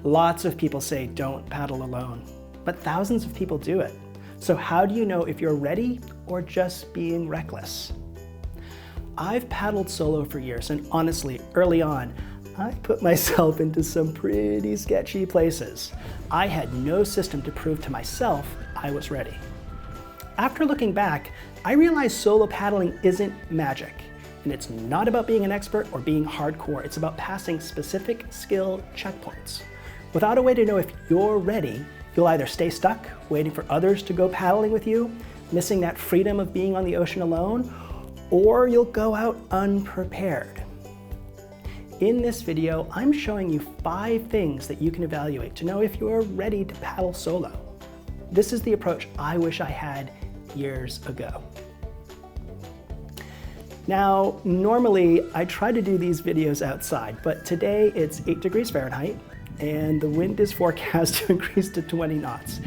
Lots of people say don't paddle alone, but thousands of people do it. So how do you know if you're ready or just being reckless? I've paddled solo for years, and honestly, early on, I put myself into some pretty sketchy places. I had no system to prove to myself I was ready. After looking back, I realized solo paddling isn't magic, and it's not about being an expert or being hardcore. It's about passing specific skill checkpoints. Without a way to know if you're ready, you'll either stay stuck, waiting for others to go paddling with you, missing that freedom of being on the ocean alone, or you'll go out unprepared. In this video, I'm showing you 5 things that you can evaluate to know if you're ready to paddle solo. This is the approach I wish I had years ago. Now, normally I try to do these videos outside, but today it's 8 degrees Fahrenheit and the wind is forecast to increase to 20 knots.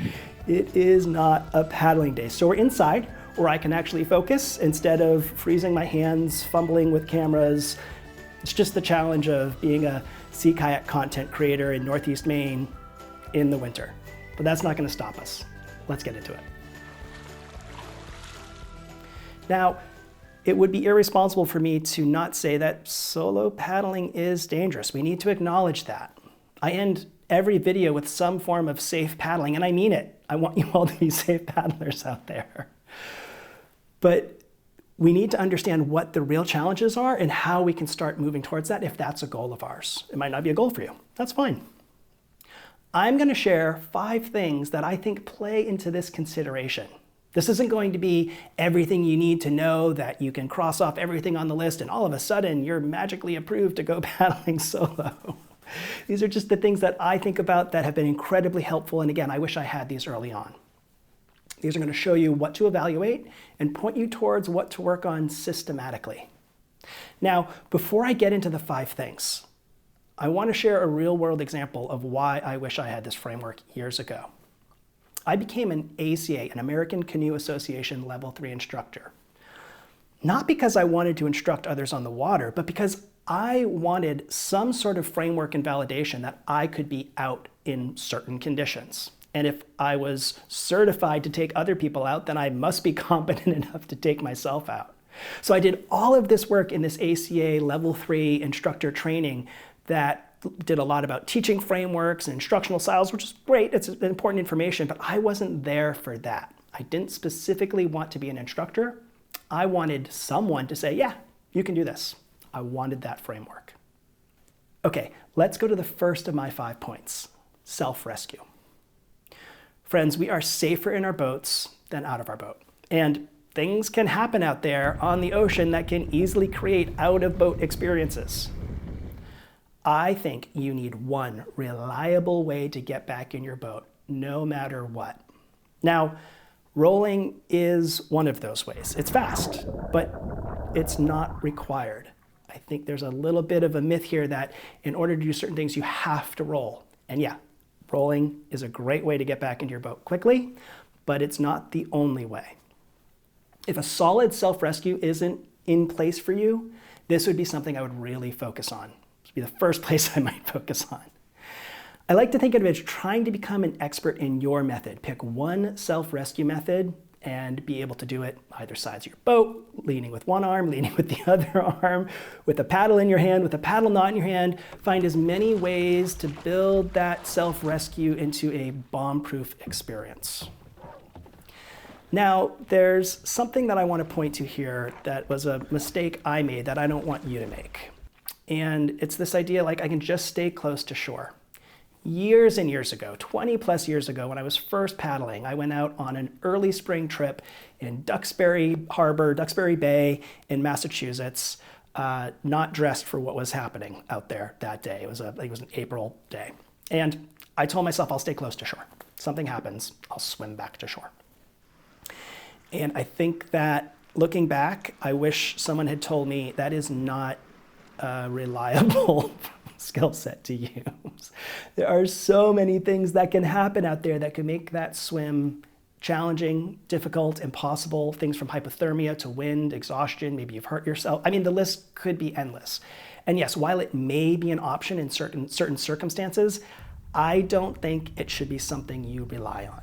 It is not a paddling day. So we're inside where I can actually focus instead of freezing my hands, fumbling with cameras. It's just the challenge of being a sea kayak content creator in Northeast Maine in the winter. But that's not going to stop us. Let's get into it. Now, it would be irresponsible for me to not say that solo paddling is dangerous. We need to acknowledge that. I end every video with some form of safe paddling, and I mean it. I want you all to be safe paddlers out there. But we need to understand what the real challenges are and how we can start moving towards that if that's a goal of ours. It might not be a goal for you. That's fine. I'm going to share 5 things that I think play into this consideration. This isn't going to be everything you need to know that you can cross off everything on the list and all of a sudden you're magically approved to go paddling solo. These are just the things that I think about that have been incredibly helpful, and again, I wish I had these early on. These are going to show you what to evaluate and point you towards what to work on systematically. Now, before I get into the 5 things, I want to share a real-world example of why I wish I had this framework years ago. I became an ACA, an American Canoe Association Level 3 instructor. Not because I wanted to instruct others on the water, but because I wanted some sort of framework and validation that I could be out in certain conditions. And if I was certified to take other people out, then I must be competent enough to take myself out. So I did all of this work in this ACA Level 3 instructor training that did a lot about teaching frameworks and instructional styles, which is great, it's important information, but I wasn't there for that. I didn't specifically want to be an instructor. I wanted someone to say, yeah, you can do this. I wanted that framework. Okay, let's go to the first of my 5 points, self-rescue. Friends, we are safer in our boats than out of our boat. And things can happen out there on the ocean that can easily create out-of-boat experiences. I think you need one reliable way to get back in your boat, no matter what. Now, rolling is one of those ways. It's fast, but it's not required. I think there's a little bit of a myth here that in order to do certain things, you have to roll. And yeah, rolling is a great way to get back into your boat quickly, but it's not the only way. If a solid self-rescue isn't in place for you, this would be something I would really focus on. This would be the first place I might focus on. I like to think of it as trying to become an expert in your method. Pick one self-rescue method and be able to do it either sides of your boat, leaning with one arm, leaning with the other arm, with a paddle in your hand, with a paddle not in your hand. Find as many ways to build that self-rescue into a bomb-proof experience. Now, there's something that I want to point to here that was a mistake I made that I don't want you to make. And it's this idea like I can just stay close to shore. Years and years ago, 20 plus years ago, when I was first paddling, I went out on an early spring trip in Duxbury Harbor, Duxbury Bay in Massachusetts, not dressed for what was happening out there that day. I think it was an April day. And I told myself I'll stay close to shore. Something happens, I'll swim back to shore. And I think that looking back, I wish someone had told me that is not a reliable skill set to use. There are so many things that can happen out there that can make that swim challenging, difficult, impossible, things from hypothermia to wind, exhaustion, maybe you've hurt yourself. I mean, the list could be endless. And yes, while it may be an option in certain circumstances, I don't think it should be something you rely on.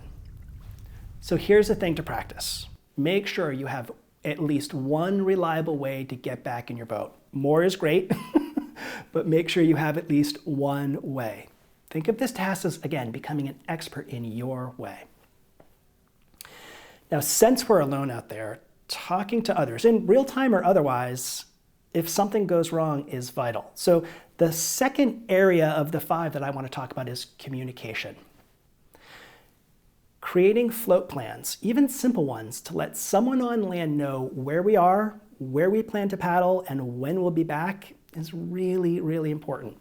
So here's the thing to practice. Make sure you have at least one reliable way to get back in your boat. More is great, but make sure you have at least one way. Think of this task as, again, becoming an expert in your way. Now, since we're alone out there, talking to others, in real time or otherwise, if something goes wrong, is vital. So the second area of the 5 that I want to talk about is communication. Creating float plans, even simple ones, to let someone on land know where we are, where we plan to paddle, and when we'll be back is really, really important.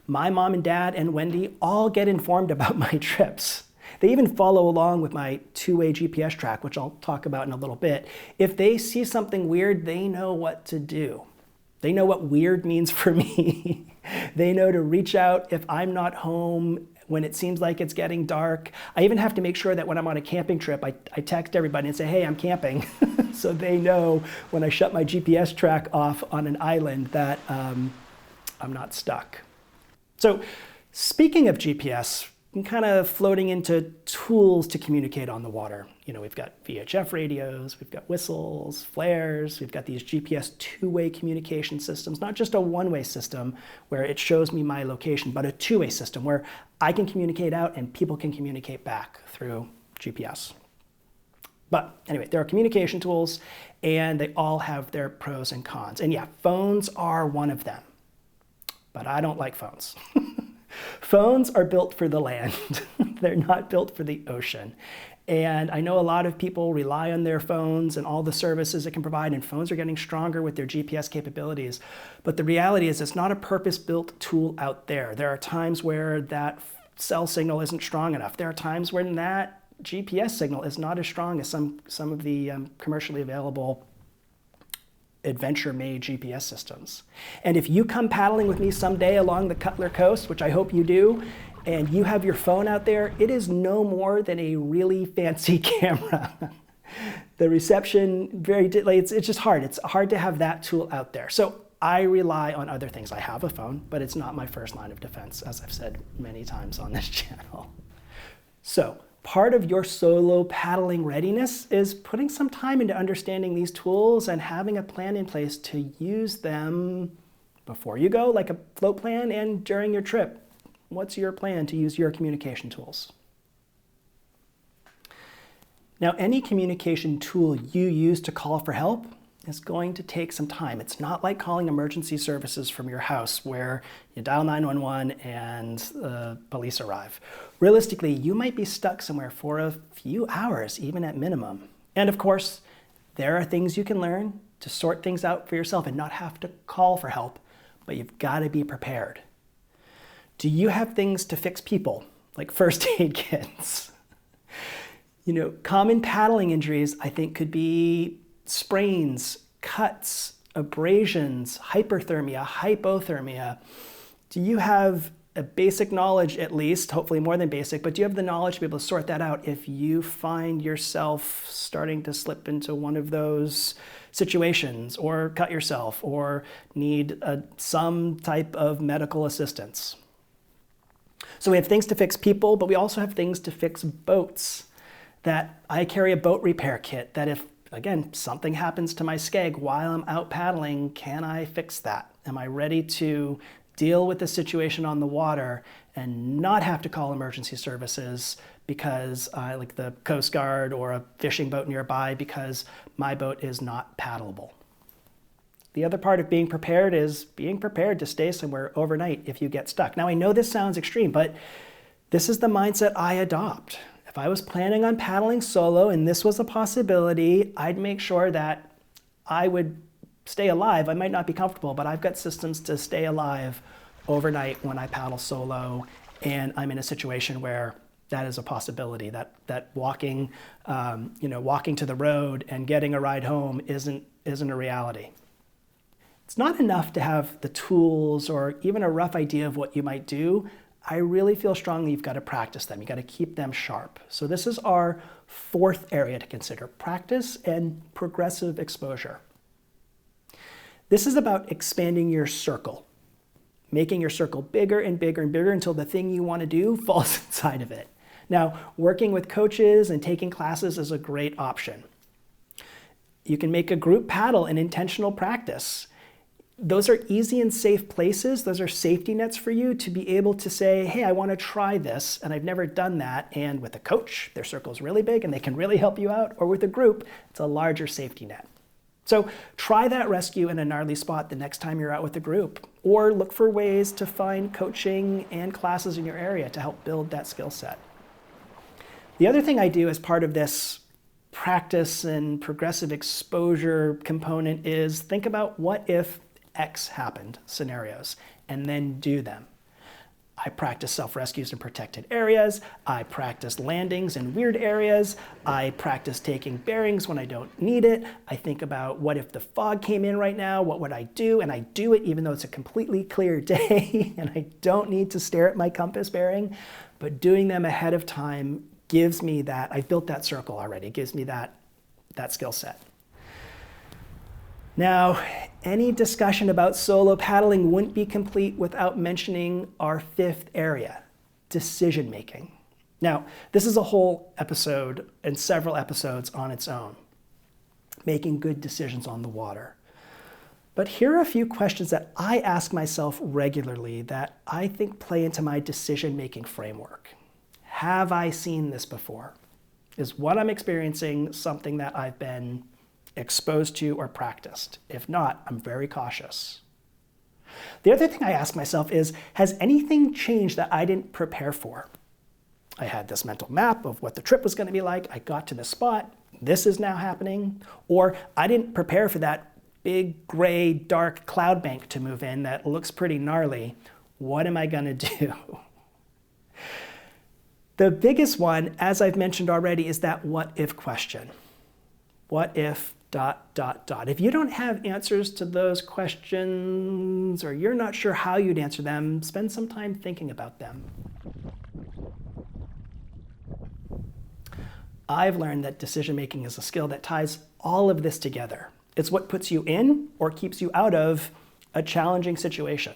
My mom and dad and Wendy all get informed about my trips. They even follow along with my two-way GPS track, which I'll talk about in a little bit. If they see something weird, they know what to do. They know what weird means for me. They know to reach out if I'm not home when it seems like it's getting dark. I even have to make sure that when I'm on a camping trip, I text everybody and say, hey, I'm camping. So they know when I shut my GPS track off on an island that I'm not stuck. So speaking of GPS, I'm kind of floating into tools to communicate on the water. You know, we've got VHF radios, we've got whistles, flares, we've got these GPS two-way communication systems, not just a one-way system where it shows me my location, but a two-way system where I can communicate out and people can communicate back through GPS. But anyway, there are communication tools and they all have their pros and cons. And yeah, phones are one of them, but I don't like phones. Phones are built for the land. They're not built for the ocean. And I know a lot of people rely on their phones and all the services it can provide, and phones are getting stronger with their GPS capabilities. But the reality is it's not a purpose-built tool out there. There are times where that cell signal isn't strong enough. There are times when that GPS signal is not as strong as some of the commercially available adventure-made GPS systems. And if you come paddling with me someday along the Cutler Coast, which I hope you do, and you have your phone out there, it is no more than a really fancy camera. The reception, it's just hard. It's hard to have that tool out there. So I rely on other things. I have a phone, but it's not my first line of defense, as I've said many times on this channel. So part of your solo paddling readiness is putting some time into understanding these tools and having a plan in place to use them before you go, like a float plan, and during your trip. What's your plan to use your communication tools? Now, any communication tool you use to call for help is going to take some time. It's not like calling emergency services from your house where you dial 911 and the police arrive. Realistically, you might be stuck somewhere for a few hours, even at minimum. And of course, there are things you can learn to sort things out for yourself and not have to call for help, but you've got to be prepared. Do you have things to fix people, like first aid kits? You know, common paddling injuries, I think, could be sprains, cuts, abrasions, hyperthermia, hypothermia. Do you have a basic knowledge, at least, hopefully more than basic, but do you have the knowledge to be able to sort that out if you find yourself starting to slip into one of those situations, or cut yourself, or need some type of medical assistance? So we have things to fix people, but we also have things to fix boats. That I carry a boat repair kit that if, again, something happens to my skeg while I'm out paddling, can I fix that? Am I ready to deal with the situation on the water and not have to call emergency services because like the Coast Guard or a fishing boat nearby because my boat is not paddleable? The other part of being prepared is being prepared to stay somewhere overnight if you get stuck. Now, I know this sounds extreme, but this is the mindset I adopt. If I was planning on paddling solo and this was a possibility, I'd make sure that I would stay alive. I might not be comfortable, but I've got systems to stay alive overnight when I paddle solo and I'm in a situation where that is a possibility, that walking, walking to the road and getting a ride home isn't a reality. It's not enough to have the tools or even a rough idea of what you might do. I really feel strongly you've got to practice them. You've got to keep them sharp. So this is our fourth area to consider: practice and progressive exposure. This is about expanding your circle. making your circle bigger and bigger and bigger until the thing you want to do falls inside of it. Now, working with coaches and taking classes is a great option. You can make a group paddle an intentional practice. Those are easy and safe places. Those are safety nets for you to be able to say, hey, I want to try this, and I've never done that. And with a coach, their circle is really big and they can really help you out. Or with a group, it's a larger safety net. So try that rescue in a gnarly spot the next time you're out with a group, or look for ways to find coaching and classes in your area to help build that skill set. The other thing I do as part of this practice and progressive exposure component is think about what if X happened scenarios, and then do them. I practice self-rescues in protected areas. I practice landings in weird areas. I practice taking bearings when I don't need it. I think about what if the fog came in right now, what would I do? And I do it even though it's a completely clear day and I don't need to stare at my compass bearing. But doing them ahead of time gives me that, I've built that circle already, gives me that skill set. Now, any discussion about solo paddling wouldn't be complete without mentioning our fifth area, decision making. Now, this is a whole episode and several episodes on its own, making good decisions on the water. But here are a few questions that I ask myself regularly that I think play into my decision-making framework. Have I seen this before? Is what I'm experiencing something that I've been exposed to or practiced? If not, I'm very cautious. The other thing I ask myself is, has anything changed that I didn't prepare for? I had this mental map of what the trip was going to be like. I got to the spot. This is now happening. Or I didn't prepare for that big, gray, dark cloud bank to move in that looks pretty gnarly. What am I going to do? The biggest one, as I've mentioned already, is that what if question. What if ... If you don't have answers to those questions, or you're not sure how you'd answer them, spend some time thinking about them. I've learned that decision-making is a skill that ties all of this together. It's what puts you in or keeps you out of a challenging situation.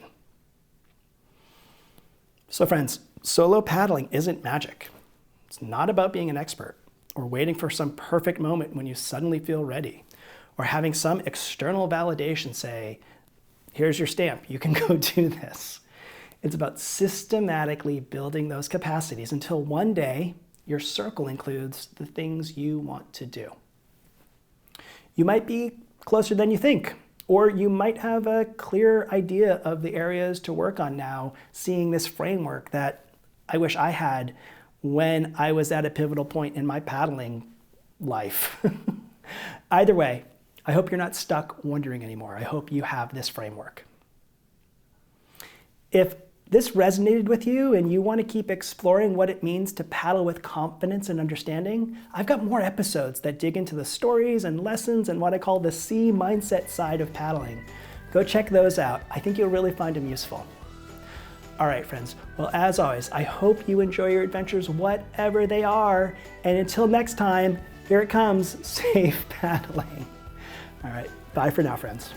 So friends, solo paddling isn't magic. It's not about being an expert or waiting for some perfect moment when you suddenly feel ready, or having some external validation say, here's your stamp, you can go do this. It's about systematically building those capacities until one day your circle includes the things you want to do. You might be closer than you think, or you might have a clear idea of the areas to work on now, seeing this framework that I wish I had when I was at a pivotal point in my paddling life. Either way, I hope you're not stuck wondering anymore. I hope you have this framework. If this resonated with you and you want to keep exploring what it means to paddle with confidence and understanding, I've got more episodes that dig into the stories and lessons and what I call the sea mindset side of paddling. Go check those out. I think you'll really find them useful. All right, friends. Well, as always, I hope you enjoy your adventures, whatever they are. And until next time, here it comes, safe paddling. All right, bye for now, friends.